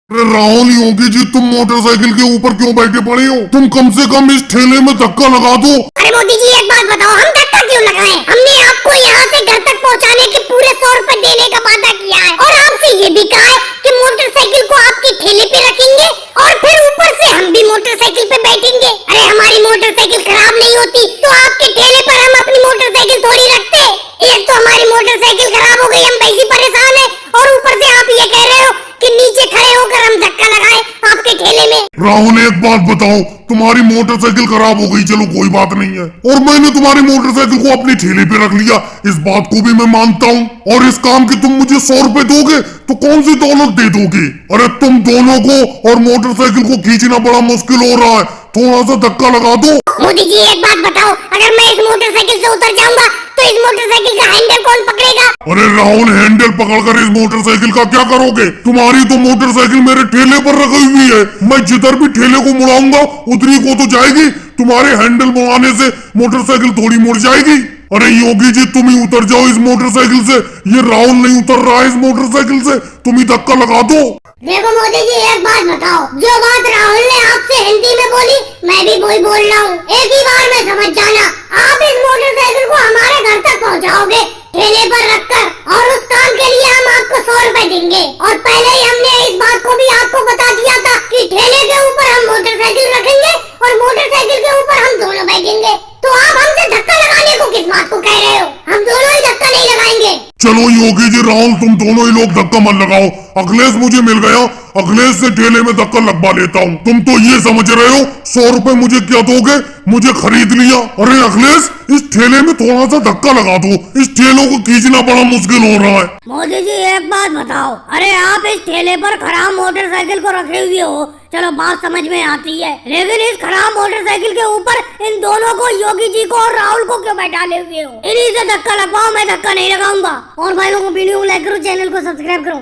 अरे राहुल योगी जी, तुम मोटरसाइकिल के ऊपर क्यों बैठे पड़े हो? तुम कम से कम इस ठेले में धक्का लगा दो। अरे मोदी जी एक बात बताओ, हम धक्का क्यों लगाएं? हमने आपको यहाँ से घर तक पहुँचाने के पूरे 100 रुपए देने का वादा किया है और आपसे ये भी कहा है कि मोटरसाइकिल को आपके ठेले पे रखेंगे और फिर ऊपर से हम भी मोटरसाइकिल पे बैठेंगे। अरे हमारी मोटरसाइकिल खराब नहीं होती तो आपके ठेले पर हम अपनी मोटरसाइकिल थोड़ी रखते। एक तो हमारी मोटरसाइकिल खराब हो गई, हम वैसे परेशान है और ऊपर से आप ये कह रहे हो कि नीचे खड़े होकर हम धक्का लगाएं आपके ठेले में। राहुल एक बात बताओ, तुम्हारी मोटरसाइकिल खराब हो गई, चलो कोई बात नहीं है, और मैंने तुम्हारी मोटरसाइकिल को अपने ठेले पे रख लिया, इस बात को भी मैं मानता हूँ। और इस काम की तुम मुझे 100 रुपए दोगे तो कौन सी दौलत दे दोगे? अरे तुम दोनों को और मोटरसाइकिल को खींचना बड़ा मुश्किल हो रहा है, थोड़ा सा धक्का लगा दो। मोदी जी एक बात बताओ, अगर मैं इस मोटरसाइकिल से उतर जाऊंगा तो इस मोटरसाइकिल का हैंडल कौन पकड़ेगा? अरे राहुल, हैंडल पकड़कर इस मोटरसाइकिल का क्या करोगे? तुम्हारी तो मोटरसाइकिल मेरे ठेले पर रखी हुई है, मैं जिधर भी ठेले को मुड़ाऊंगा उधरी को तो जाएगी, तुम्हारे हैंडल मुड़ाने से मोटरसाइकिल थोड़ी मुड़ जाएगी। अरे योगी जी, तुम ही उतर जाओ इस मोटरसाइकिल से, ये राहुल नहीं उतर रहा है इस मोटरसाइकिल से, तुम ही धक्का लगा दो। देखो मोदी जी एक बात बताओ, जो बात राहुल ने आपसे हिंदी में बोली मैं भी वही बोल रहा हूँ, एक ही बार में समझ जाना। आप इस मोटरसाइकिल को हमारे घर तक पहुँचाओगे ठेले पर रखकर, और उस काम के लिए हम आपको 100 रुपए देंगे। और पहले ही हमने इस बात को भी आपको बता दिया था कि ठेले के ऊपर हम मोटरसाइकिल रखेंगे और मोटरसाइकिल के ऊपर हम दोनों बैठेंगे। तो आप हमसे धक्का लगाने को किस बात को कह रहे हो? हम दोनों ही धक्का नहीं लगाएंगे। चलो योगी जी, राहुल तुम दोनों ही लोग धक्का मत लगाओ, अखिलेश मुझे मिल गया, अखिलेश से ठेले में धक्का लगवा लेता हूँ। तुम तो ये समझ रहे हो 100 रुपए मुझे क्या दोगे, मुझे खरीद लिया। अरे अखिलेश, इस ठेले में थोड़ा सा धक्का लगा दो, इस ठेलों को खींचना बड़ा मुश्किल हो रहा है। मोदी जी एक बात बताओ, अरे आप इस ठेले पर खराब मोटरसाइकिल को रखे हुए हो, चलो बात समझ में आती है, लेकिन इस खराब मोटरसाइकिल के ऊपर इन दोनों को, योगी जी को और राहुल को क्यों बैठाले हुए हो? इन्हीं से धक्का लगवाओ, मैं धक्का नहीं लगाऊंगा। और भाइयों को वीडियो को लाइक करो, चैनल को सब्सक्राइब करो।